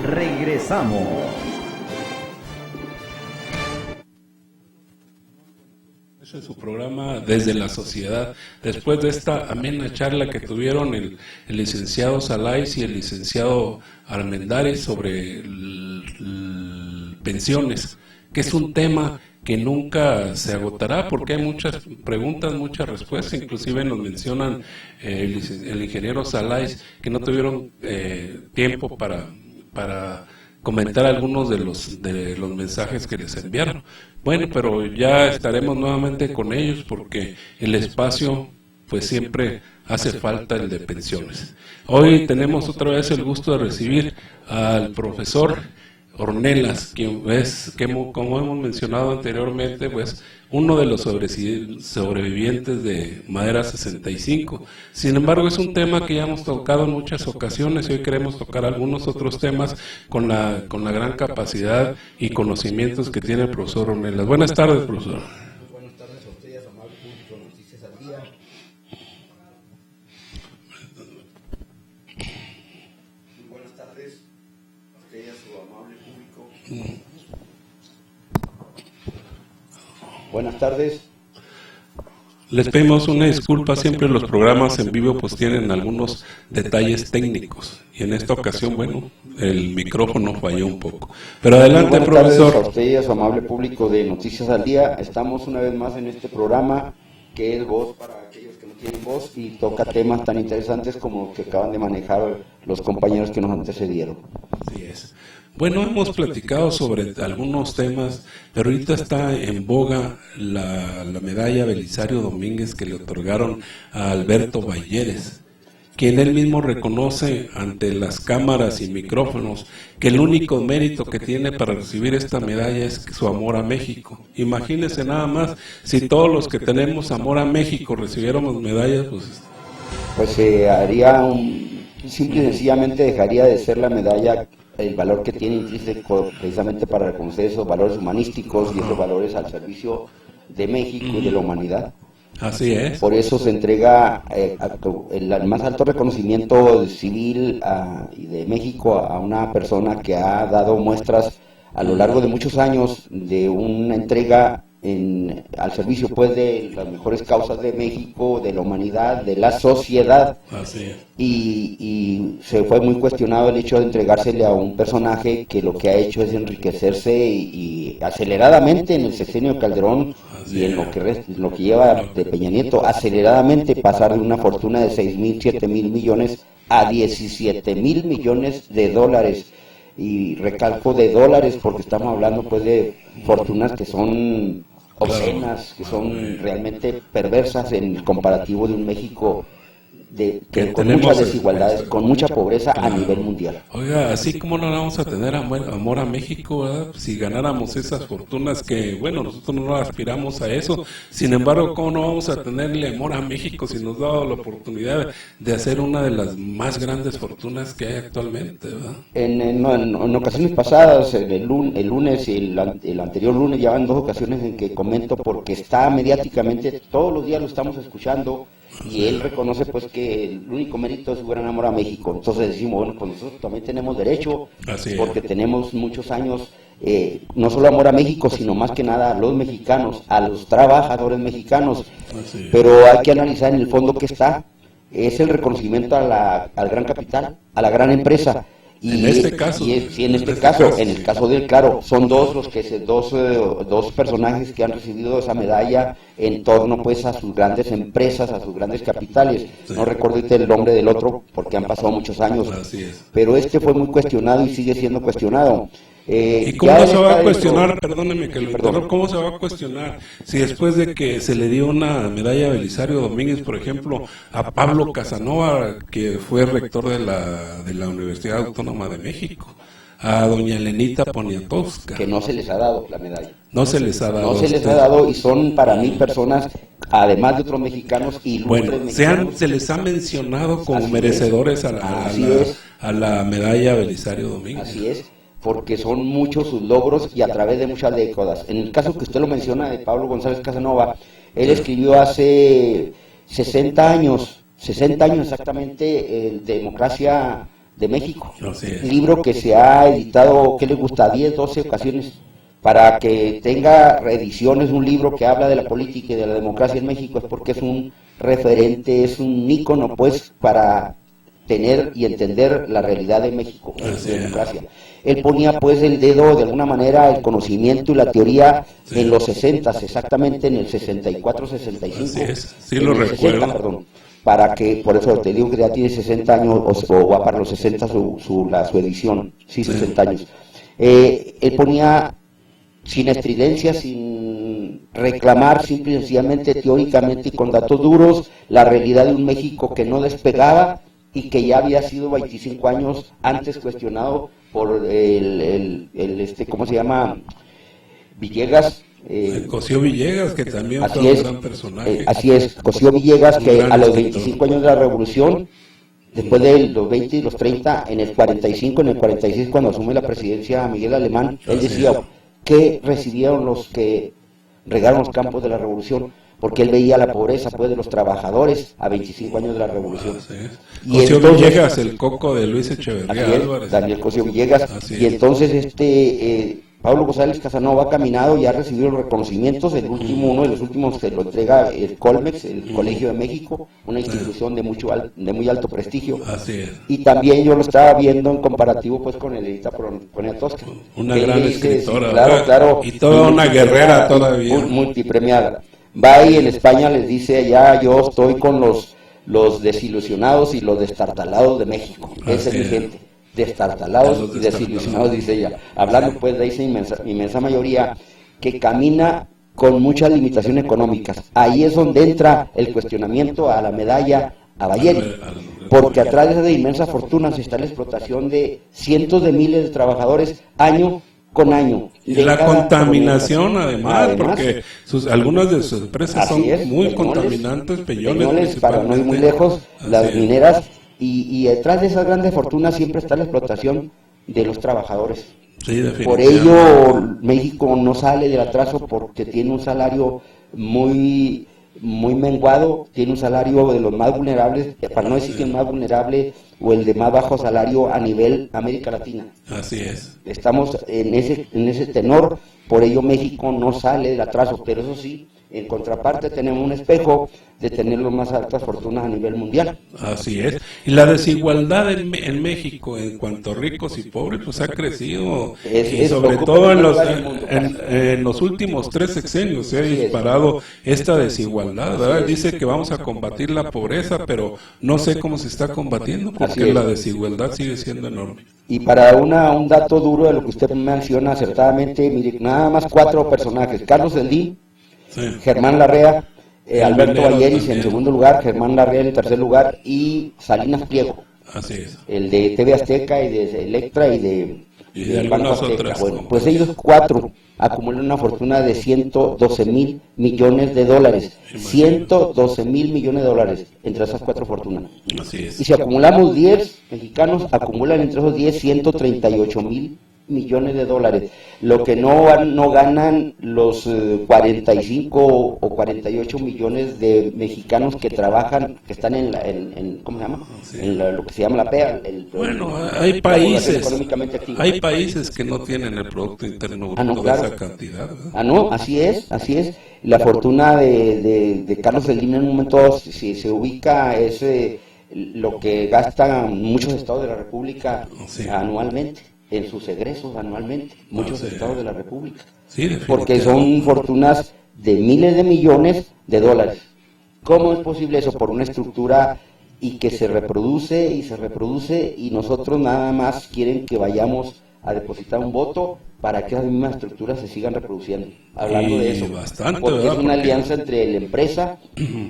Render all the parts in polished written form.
Regresamos. En su programa Desde la Sociedad, después de esta amena charla que tuvieron el licenciado Salais y el licenciado Armendáriz sobre pensiones, que es un tema que nunca se agotará porque hay muchas preguntas, muchas respuestas, inclusive nos mencionan el ingeniero Salais que no tuvieron tiempo para comentar algunos de los mensajes que les enviaron. Bueno, pero ya estaremos nuevamente con ellos porque el espacio pues siempre hace falta el de pensiones. Hoy tenemos otra vez el gusto de recibir al profesor Ornelas, quien es, como hemos mencionado anteriormente, pues uno de los sobrevivientes de Madera 65. Sin embargo, es un tema que ya hemos tocado en muchas ocasiones y hoy queremos tocar algunos otros temas con la gran capacidad y conocimientos que tiene el profesor Ornelas. Buenas tardes, profesor. Buenas tardes a ustedes, amable público de Noticias al Día. Muy buenas tardes a ustedes, su amable público. Buenas tardes. Les pedimos una disculpa, siempre los programas en vivo pues tienen algunos detalles técnicos y en esta ocasión, bueno, el micrófono falló un poco. Pero adelante, buenas profesor. Tardes a ustedes, su amable público de Noticias al Día. Estamos una vez más en este programa que es voz para aquellos que no tienen voz y toca temas tan interesantes como los que acaban de manejar los compañeros que nos antecedieron. Así es. Bueno, hemos platicado sobre algunos temas, pero ahorita está en boga la medalla Belisario Domínguez que le otorgaron a Alberto Balleres, quien él mismo reconoce ante las cámaras y micrófonos que el único mérito que tiene para recibir esta medalla es su amor a México. Imagínense nada más, si todos los que tenemos amor a México recibiéramos medallas, pues haría simple y sencillamente dejaría de ser la medalla el valor que tiene intrínseco precisamente para reconocer esos valores humanísticos y esos valores al servicio de México y de la humanidad. Así es. Por eso se entrega el más alto reconocimiento civil y de México a una persona que ha dado muestras a lo largo de muchos años de una entrega al servicio pues de las mejores causas de México, de la humanidad, de la sociedad. Así es. Y se fue muy cuestionado el hecho de entregársele a un personaje que lo que ha hecho es enriquecerse y aceleradamente en el sexenio de Calderón y en lo que lleva de Peña Nieto, aceleradamente pasar de una fortuna de 6,000, 7,000 millones a 17,000 millones de dólares. Y recalco de dólares porque estamos hablando pues de fortunas que son obscenas, que son realmente perversas en el comparativo de un México con muchas desigualdades, con mucha pobreza a nivel mundial. Oiga, así como no vamos a tener amor a México, ¿verdad? Si ganáramos esas fortunas que, bueno, nosotros no aspiramos a eso, sin embargo, ¿cómo no vamos a tenerle amor a México si nos da la oportunidad de hacer una de las más grandes fortunas que hay actualmente, ¿verdad? En ocasiones pasadas, el lunes y el anterior lunes, ya van 2 ocasiones en que comento porque está mediáticamente, todos los días lo estamos escuchando, y él reconoce pues que el único mérito es su gran amor a México. Entonces decimos, bueno, pues nosotros también tenemos derecho, porque tenemos muchos años, no solo amor a México, sino más que nada a los mexicanos, a los trabajadores mexicanos. Pero hay que analizar en el fondo que es el reconocimiento al gran capital, a la gran empresa. Y en este caso, en el caso de él, claro, son dos personajes que han recibido esa medalla en torno pues a sus grandes empresas, a sus grandes capitales. Sí. No recuerdo el nombre del otro porque han pasado muchos años, pero este fue muy cuestionado y sigue siendo cuestionado. ¿Y cómo se va a cuestionar, perdóneme que lo interrumpa, cómo se va a cuestionar si después de que se le dio una medalla a Belisario Domínguez, por ejemplo, a Pablo Casanova, que fue rector de la Universidad Autónoma de México, a doña Elenita Poniatowska, que no se les ha dado la medalla? No se les ha dado. No se les ha dado y son para mí personas, además de otros mexicanos, ilustres mexicanos. Se les ha mencionado como merecedores a la medalla Belisario Domínguez. Así es. Porque son muchos sus logros y a través de muchas décadas. En el caso que usted lo menciona de Pablo González Casanova, él escribió hace 60 años exactamente, Democracia de México. Es. Libro que se ha editado, ¿qué le gusta? 10, 12 ocasiones, para que tenga reediciones. Un libro que habla de la política y de la democracia en México es porque es un referente, es un ícono, pues, para tener y entender la realidad de México, de democracia. Él ponía pues el dedo, de alguna manera, el conocimiento y la teoría en los 60, exactamente en el 64, 65. Así es, sí lo recuerdo. 60, perdón, para que, por eso te digo que ya tiene 60 años, o va para los 60 su edición, sí, 60 años. Él ponía sin estridencia, sin reclamar, simple y sencillamente, teóricamente y con datos duros, la realidad de un México que no despegaba y que ya había sido 25 años antes cuestionado por ¿cómo se llama? Villegas. Cosío Villegas, que también fue un gran personaje. Así es, Cosío Villegas, que a los 25 años de la Revolución, después de los 20 y los 30, en el 45, en el 46, cuando asume la presidencia Miguel Alemán, él decía que recibieron los que regaron los campos de la Revolución, porque él veía la pobreza pues de los trabajadores a 25 años de la Revolución. Y Cosío Villegas, el coco de Luis Echeverría Álvarez. Daniel Cosío Villegas. Y entonces Pablo González Casanova ha caminado y ha recibido los reconocimientos. El último, uno de los últimos que lo entrega el Colmex, el Colegio de México, una institución de muy alto prestigio. Así es. Y también yo lo estaba viendo en comparativo pues con Edita Poniatowska. Una gran escritora, sí, claro, y toda una guerrera todavía. Multipremiada. Va y en España les dice allá, yo estoy con los desilusionados y los destartalados de México. Esa es mi gente. Destartalados y desilusionados, dice ella. Hablando pues de esa inmensa mayoría que camina con muchas limitaciones económicas. Ahí es donde entra el cuestionamiento a la medalla a Bayeri. Porque atrás de esas inmensas fortunas está la explotación de cientos de miles de trabajadores año con año. Y la contaminación además, porque algunas de sus empresas son muy contaminantes, Peñoles para no ir muy lejos, las mineras, y detrás de esas grandes fortunas siempre está la explotación de los trabajadores. Sí, por ello México no sale del atraso, porque tiene un salario muy menguado, tiene un salario de los más vulnerables, para no decir que el más vulnerable o el de más bajo salario a nivel América Latina. Así es. Estamos en ese tenor, por ello México no sale del atraso, pero eso sí, en contraparte tenemos un espejo de tener las más altas fortunas a nivel mundial. Así es. Y la desigualdad en México en cuanto a ricos y pobres pues ha crecido, y sobre todo en los últimos 3 sexenios se ha disparado esta desigualdad, ¿verdad? Dice que vamos a combatir la pobreza, pero no sé cómo se está combatiendo, porque la desigualdad sigue siendo enorme. Y para un dato duro de lo que usted menciona acertadamente, mire, nada más 4 personajes: Carlos Slim, Germán Larrea, Alberto Valleris en segundo lugar, Germán Larrea en tercer lugar, y Salinas Pliego. Así es. El de TV Azteca y de Electra y de Banco Azteca. Otras. Bueno, pues ellos 4 acumulan una fortuna de 112 mil millones de dólares. 112 mil millones de dólares entre esas 4 fortunas. Así es. Y si acumulamos 10 mexicanos, acumulan entre esos 10 138 mil millones de dólares, lo que no ganan los 45 o 48 millones de mexicanos que trabajan, que están en ¿cómo se llama? Sí. Lo que se llama la PEA. Hay países que no tienen el Producto Interno Bruto de esa cantidad, ¿verdad? Así es. La fortuna de Carlos Slim en un momento, si se ubica, es lo que gastan muchos estados de la República anualmente, en sus egresos anualmente, muchos estados de la República, porque son fortunas de miles de millones de dólares. ¿Cómo es posible eso? Por una estructura y que se reproduce y nosotros nada más quieren que vayamos a depositar un voto para que esas mismas estructuras se sigan reproduciendo. Hablando de eso, porque es una alianza entre la empresa,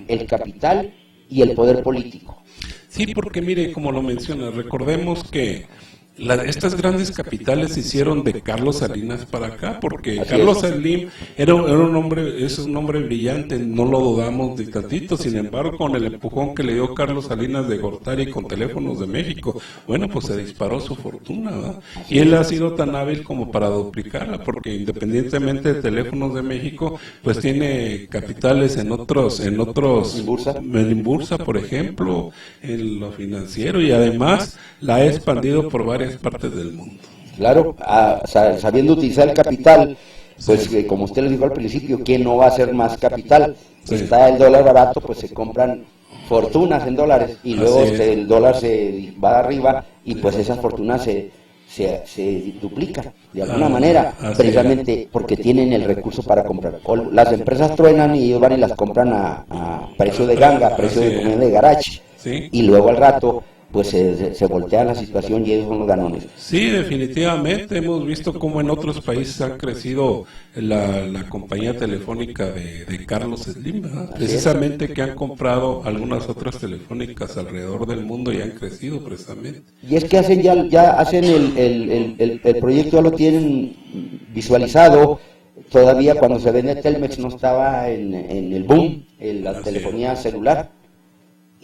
el capital y el poder político. Sí, porque mire, como lo menciona, recordemos que estas grandes capitales se hicieron de Carlos Salinas para acá, porque Carlos Slim era un hombre, es un hombre brillante, no lo dudamos de tantito. Sin embargo, con el empujón que le dio Carlos Salinas de Gortari con Teléfonos de México, bueno, pues se disparó su fortuna, ¿verdad? Y él ha sido tan hábil como para duplicarla, porque independientemente de Teléfonos de México, pues tiene capitales en otros en Bursa, por ejemplo, en lo financiero, y además la ha expandido por varias partes del mundo. Claro, sabiendo utilizar el capital, pues como usted le dijo al principio, ¿quién no va a hacer más capital? Si está el dólar barato, pues se compran fortunas en dólares, y luego el dólar se va arriba, y pues esas fortunas se duplican de alguna manera, precisamente porque tienen el recurso para comprar. Las empresas truenan y ellos van y las compran a precio de ganga, a precio de comida de garage, y luego al rato pues se voltea la situación y ellos son los ganones. Sí, definitivamente hemos visto cómo en otros países ha crecido la compañía telefónica de Carlos Slim, ¿verdad? Precisamente que han comprado algunas otras telefónicas alrededor del mundo y han crecido precisamente. Y es que ya hacen el proyecto, ya lo tienen visualizado. Todavía cuando se vende Telmex no estaba en el boom, en la telefonía celular.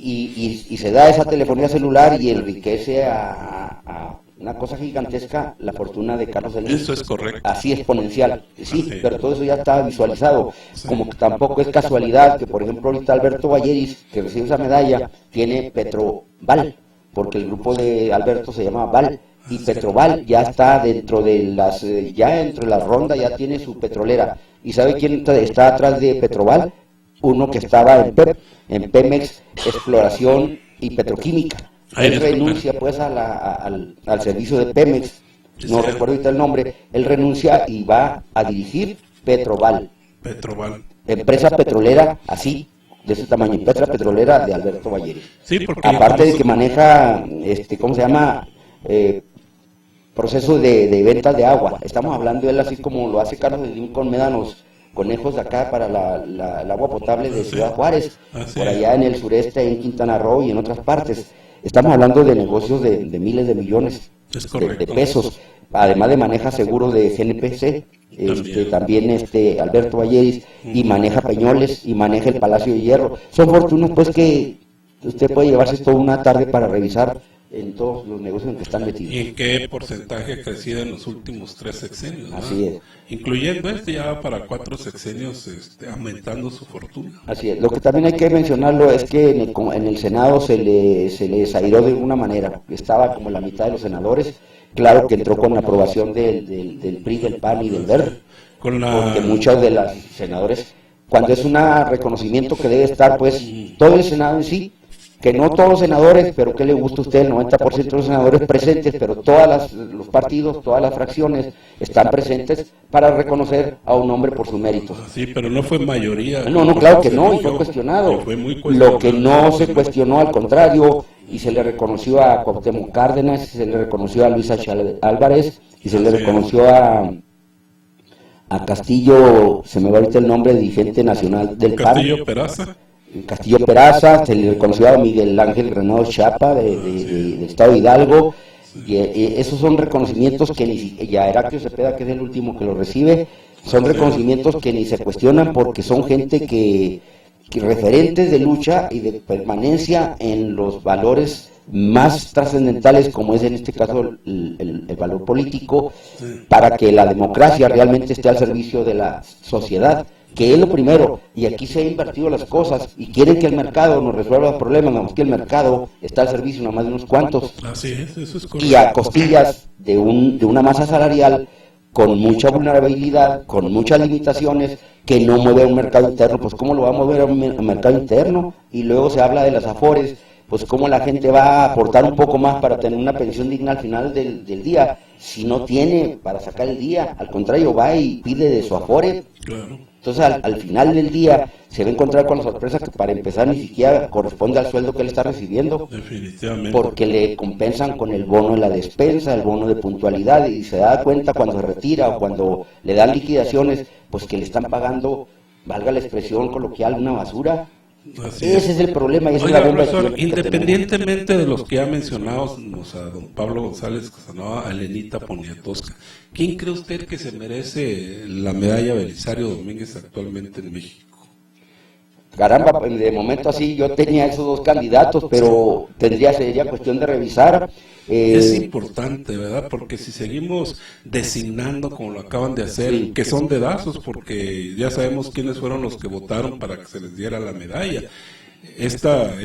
Y se da esa telefonía celular y enriquece a una cosa gigantesca la fortuna de Carlos Slim. Eso es correcto. Así exponencial, sí, pero todo eso ya está visualizado. Como que tampoco es casualidad que, por ejemplo, ahorita Alberto Valleris, que recibe esa medalla, tiene Petroval, porque el grupo de Alberto se llama Val, y Petroval ya está dentro de la ronda, ya tiene su petrolera. ¿Y sabe quién está atrás de Petroval? Uno que estaba en Pemex, Exploración y Petroquímica. Él renuncia pues al servicio de Pemex, no recuerdo ahorita el nombre, él renuncia y va a dirigir Petroval. Empresa petrolera así, de ese tamaño, empresa petrolera de Alberto Valleris. Sí, porque aparte de que maneja, ¿cómo se llama? Proceso de ventas de agua. Estamos hablando de él así como lo hace Carlos Slim con Médanos Conejos de acá para el agua potable de Ciudad Juárez, por allá en el sureste, en Quintana Roo y en otras partes. Estamos hablando de negocios de miles de millones de pesos. Además de maneja seguros de GNPC, también Alberto Valleris, y maneja Peñoles, y maneja el Palacio de Hierro. Son fortunas pues que usted puede llevarse toda una tarde para revisar en todos los negocios en que están metidos. ¿Y en qué porcentaje ha crecido en los últimos 3 sexenios? ¿No? Así es. Incluyendo ya para 4 sexenios, aumentando su fortuna. Así es. Lo que también hay que mencionarlo es que en el Senado se les airó de alguna manera. Estaba como la mitad de los senadores. Claro que entró con la aprobación del PRI, del PAN y del Verde. Porque muchos de los senadores, cuando es un reconocimiento que debe estar, pues, todo el Senado en sí, que no todos los senadores, pero que le gusta a usted, el 90% de los senadores presentes, pero todos los partidos, todas las fracciones están presentes para reconocer a un hombre por su mérito. Sí, pero no fue mayoría. No, claro que no, y fue cuestionado. Lo que no se cuestionó, al contrario, y se le reconoció a Cuauhtémoc Cárdenas, se le reconoció a Luis H. Álvarez, y se le reconoció a Castillo, se me va ahorita el nombre, dirigente nacional del PAN. Castillo Peraza, se le reconoció a Miguel Ángel Granado Chapa del Estado de Hidalgo, y esos son reconocimientos que y a Heraclio Cepeda, que es el último que lo recibe, son reconocimientos que ni se cuestionan porque son gente que referentes de lucha y de permanencia en los valores más trascendentales, como es en este caso el valor político, para que la democracia realmente esté al servicio de la sociedad, que es lo primero. Y aquí se han invertido las cosas y quieren que el mercado nos resuelva los problemas, nada más que el mercado está al servicio nada más de unos cuantos. Así es, eso es correcto. Y a costillas de una masa salarial con mucha vulnerabilidad, con muchas limitaciones, que no mueve a un mercado interno. Pues ¿cómo lo va a mover a un mercado interno? Y luego se habla de las afores, pues cómo la gente va a aportar un poco más para tener una pensión digna al final del día, si no tiene para sacar el día, al contrario va y pide de su afore. Claro. Entonces al final del día se va a encontrar con la sorpresa que para empezar ni siquiera corresponde al sueldo que él está recibiendo. Definitivamente. Porque le compensan con el bono de la despensa, el bono de puntualidad, y se da cuenta cuando se retira o cuando le dan liquidaciones, pues que le están pagando, valga la expresión coloquial, una basura. Ese es el problema. Y esa Oiga, es la bomba profesor, de tiempo que independientemente de los que ya mencionamos, o sea, don Pablo González Casanova, a Elenita Poniatowska, ¿quién cree usted que se merece la medalla Belisario Domínguez actualmente en México? Caramba, de momento así yo tenía esos dos candidatos, pero sería cuestión de revisar. Es importante, ¿verdad? Porque si seguimos designando como lo acaban de hacer, Sí. que son dedazos, porque ya sabemos quiénes fueron los que votaron para que se les diera la medalla. Esta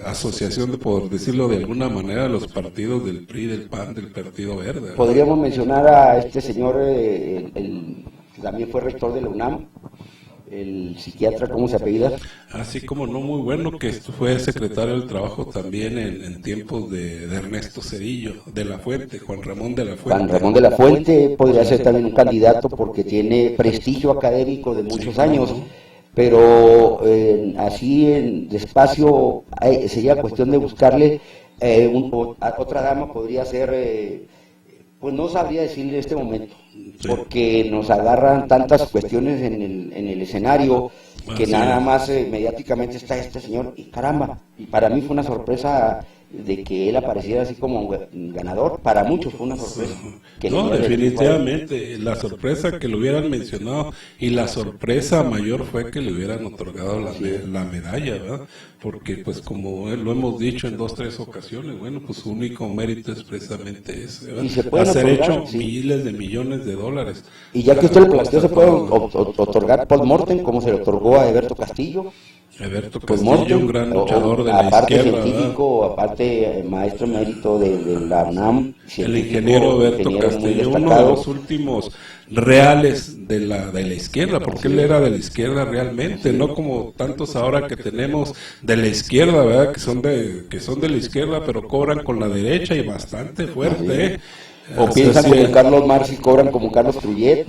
asociación, de por decirlo de alguna manera, los partidos del PRI, del PAN, del Partido Verde, ¿verdad? Podríamos mencionar a este señor, también fue rector de la UNAM, el psiquiatra, ¿cómo se apellida? Así como no muy bueno, que fue secretario del Trabajo también en tiempos de Ernesto Zedillo, de la Fuente, Juan Ramón de la Fuente. Juan Ramón de la Fuente podría ser también un candidato porque tiene prestigio académico de muchos años, pero así despacio sería cuestión de buscarle otra dama. Podría ser, pues no sabría decirle en este momento, porque nos agarran tantas cuestiones en el escenario que nada más mediáticamente está este señor, y caramba, y para mí fue una sorpresa de que él apareciera así como ganador. Para muchos fue una sorpresa. No, definitivamente, la sorpresa que lo hubieran mencionado, y la sorpresa mayor fue que le hubieran otorgado la medalla, ¿verdad? Porque pues como lo hemos dicho en 2, 3 ocasiones, bueno, pues su único mérito es precisamente ese, ¿verdad? Hacer hecho miles de millones de dólares. Y ya que usted lo planteó, se puede otorgar post-mortem, como se le otorgó a Eberto Castillo. Eberto Castillo, un gran luchador de la aparte izquierda, científico, ¿verdad? Aparte maestro emérito de la UNAM, el ingeniero Eberto Castillo, uno de los últimos reales de la izquierda, porque él era de la izquierda realmente, no como tantos ahora que tenemos de la izquierda, ¿verdad? Que son de la izquierda, pero cobran con la derecha y bastante fuerte, O piensan como Carlos Marx y cobran como Carlos Trujillo,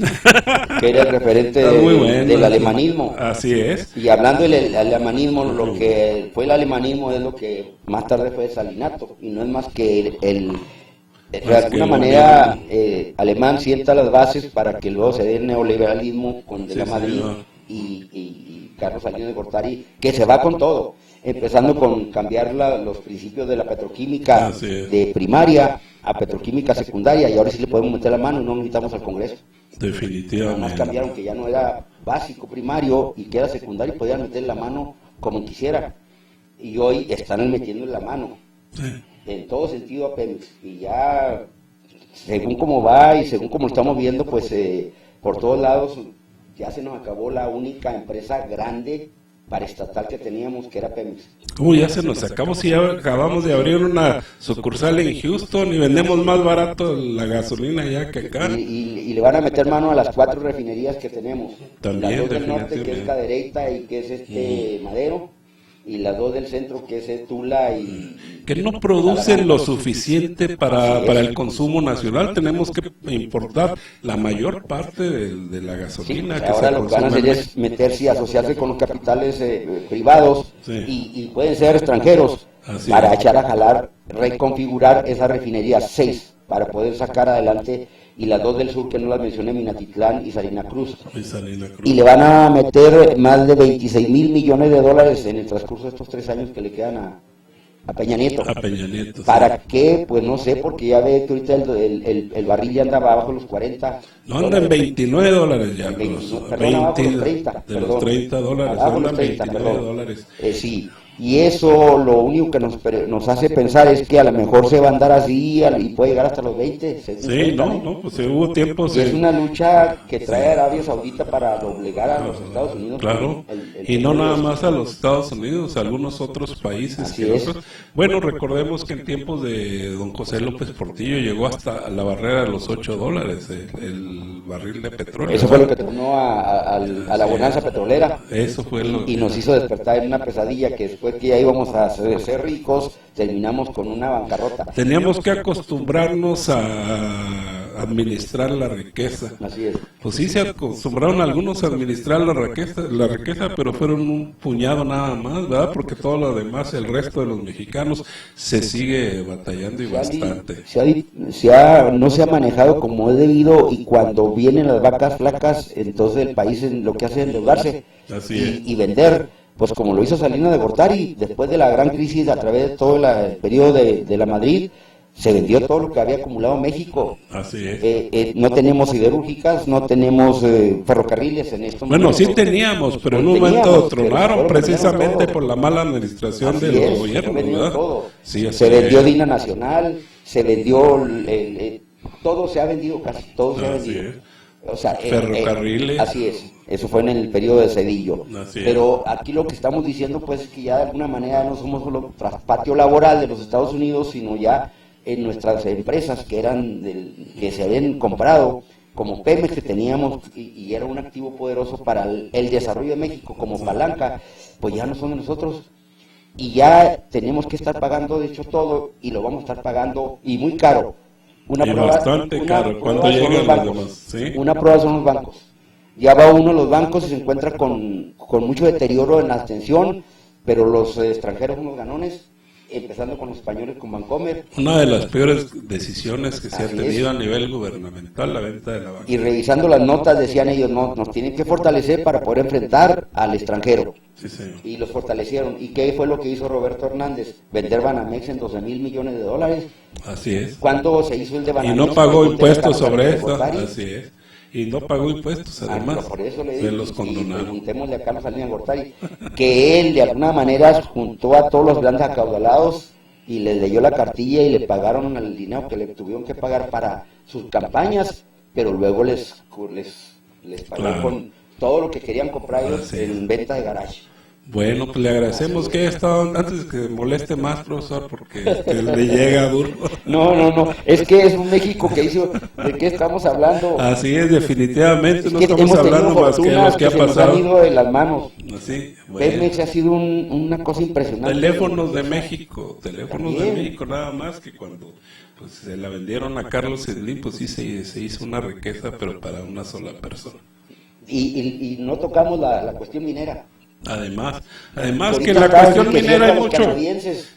que era el referente del alemanismo. Así es. Y hablando del alemanismo, lo que fue el alemanismo es lo que más tarde fue el salinato, y no es más que de alguna manera alemán sienta las bases para que luego se dé el neoliberalismo con de la Madrid y Carlos Salinas de Gortari, que se va con todo, empezando con cambiar los principios de la petroquímica de primaria a petroquímica secundaria, y ahora sí le podemos meter la mano y no necesitamos al Congreso. Definitivamente. Nada más cambiaron que ya no era básico primario y que era secundario, y podían meter la mano como quisieran, y hoy están metiendo la mano en todo sentido a Pemex, y ya según cómo va y según como estamos viendo, pues por todos lados ya se nos acabó la única empresa grande paraestatal que teníamos, que era Pemex. ¿Cómo ya se nos acabó? Si ya acabamos de abrir una sucursal en Houston y vendemos más barato la gasolina ya que acá. Y le van a meter mano a las 4 refinerías que tenemos. También, las 2 del norte, que es Cadereyta y que es Madero, y las 2 del centro, que es Tula y... Que no producen lo suficiente para el consumo nacional. Tenemos que importar la mayor parte de la gasolina que ahora lo que van a hacer es meterse y asociarse con los capitales privados y pueden ser extranjeros para echar a jalar, reconfigurar esas refinerías 6 para poder sacar adelante, y las 2 del sur que no las mencioné, Minatitlán y Salina Cruz. Y le van a meter más de 26 mil millones de dólares en el transcurso de estos 3 años que le quedan a Peña Nieto. ¿Para qué? Pues no sé, porque ya ve que ahorita el barril ya anda abajo de los 40. No, anda en 29 dólares ya. Abajo de los 30. De los 30 dólares, andan 29 dólares. Sí. Y eso lo único que nos hace pensar es que a lo mejor se va a andar así y puede llegar hasta los 20. Sí, no, pues hubo tiempos. Y es una lucha que trae Arabia Saudita para doblegar a los Estados Unidos. Claro, y no nada más a los Estados Unidos, a algunos otros países. Bueno, recordemos que en tiempos de don José López Portillo llegó hasta la barrera de los 8 dólares el barril de petróleo. Eso fue lo que tornó a la bonanza petrolera. Eso fue y nos hizo despertar en una pesadilla que después que ya íbamos a ser ricos, terminamos con una bancarrota. Teníamos que acostumbrarnos a administrar la riqueza. Así es. Pues sí, se acostumbraron algunos a administrar la riqueza, pero fueron un puñado nada más, ¿verdad? Porque todo lo demás, el resto de los mexicanos, se sigue batallando y bastante. No se ha manejado como es debido, y cuando vienen las vacas flacas, entonces el país lo que hace es endeudarse y vender pues como lo hizo Salinas de Gortari, después de la gran crisis a través de todo el periodo de la Madrid, se vendió todo lo que había acumulado México. Así es. No tenemos siderúrgicas, no tenemos ferrocarriles en estos momentos. Sí teníamos, pero en un momento tronaron precisamente por la mala administración del gobierno, ¿verdad? Todo. Sí, se vendió Dina Nacional, se vendió, todo se ha vendido, casi todo se ha vendido. O sea, ferrocarriles. Así es, eso fue en el periodo de Zedillo. Pero aquí lo que estamos diciendo pues es que ya de alguna manera no somos solo traspatio laboral de los Estados Unidos, sino ya en nuestras empresas que eran que se habían comprado, como Pemex que teníamos y era un activo poderoso para el desarrollo de México como palanca, pues ya no son de nosotros. Y ya tenemos que estar pagando de hecho todo y lo vamos a estar pagando y muy caro. Bastante caro. ¿Cuánto llegan los demás? ¿Sí? Una prueba son los bancos. Ya va uno a los bancos y se encuentra con mucho deterioro en la atención, pero los extranjeros son los ganones, empezando con los españoles con Bancomer. Una de las peores decisiones que se ha tenido a nivel gubernamental, la venta de la banca. Y revisando las notas decían ellos, no, nos tienen que fortalecer para poder enfrentar al extranjero. Sí, señor. Y los fortalecieron. ¿Y qué fue lo que hizo Roberto Hernández? Vender Banamex en $12,000 millones. Así es. ¿Cuándo se hizo el de Banamex? Y no pagó impuestos sobre esto. Así es. Y no pagó impuestos, además. Por eso le se los condonaron. Y preguntémosle a Carlos Salinas de Gortari, que él de alguna manera juntó a todos los grandes acaudalados y les leyó la cartilla y le pagaron el dinero que le tuvieron que pagar para sus campañas, pero luego les pagó con todo lo que querían comprar ellos en venta de garage. Bueno, pues le agradecemos que haya estado, antes de que moleste más, profesor, porque le llega duro. No, es que es un México que hizo, ¿de qué estamos hablando? Así es, definitivamente, no estamos hablando más que de lo que ha pasado. Nos han ido de las manos. Así, bueno. Pemex ha sido una cosa impresionante. Teléfonos de México, nada más que cuando pues se la vendieron a Carlos Slim, pues sí se hizo una riqueza, pero para una sola persona. Y no tocamos la cuestión minera. Además que la cuestión minera hay mucho,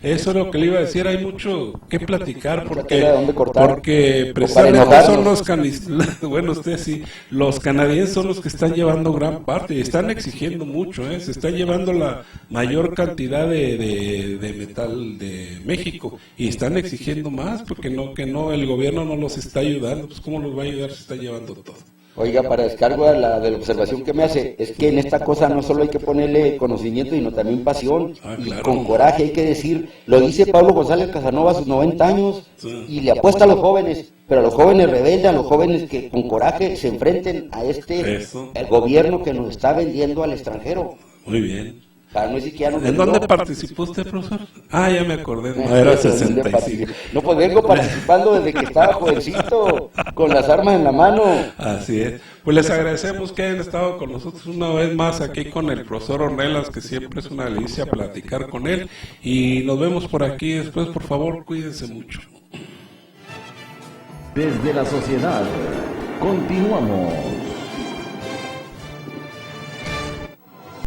eso es lo que le iba a decir, hay mucho que platicar porque precisamente son los canadienses, bueno, usted sí, los canadienses son los que están llevando gran parte y están exigiendo mucho, se están llevando la mayor cantidad de metal de México y están exigiendo más porque el gobierno no los está ayudando, pues cómo los va a ayudar si está llevando todo. Oiga, para descargo de la observación que me hace, es que en esta cosa no solo hay que ponerle conocimiento, sino también pasión, claro. Y con coraje hay que decir, lo dice Pablo González Casanova a sus 90 años, y le apuesta a los jóvenes, pero a los jóvenes rebeldes, a los jóvenes que con coraje se enfrenten a el gobierno que nos está vendiendo al extranjero. Muy bien. Para no decir que ya no. ¿En dónde participó usted, profesor? Ya me acordé, no era 65. No, pues vengo participando desde que estaba jovencito, con las armas en la mano. Así es. Pues les agradecemos que hayan estado con nosotros una vez más aquí con el profesor Ornelas, que siempre es una delicia platicar con él. Y nos vemos por aquí después, por favor, cuídense mucho. Desde la sociedad, continuamos.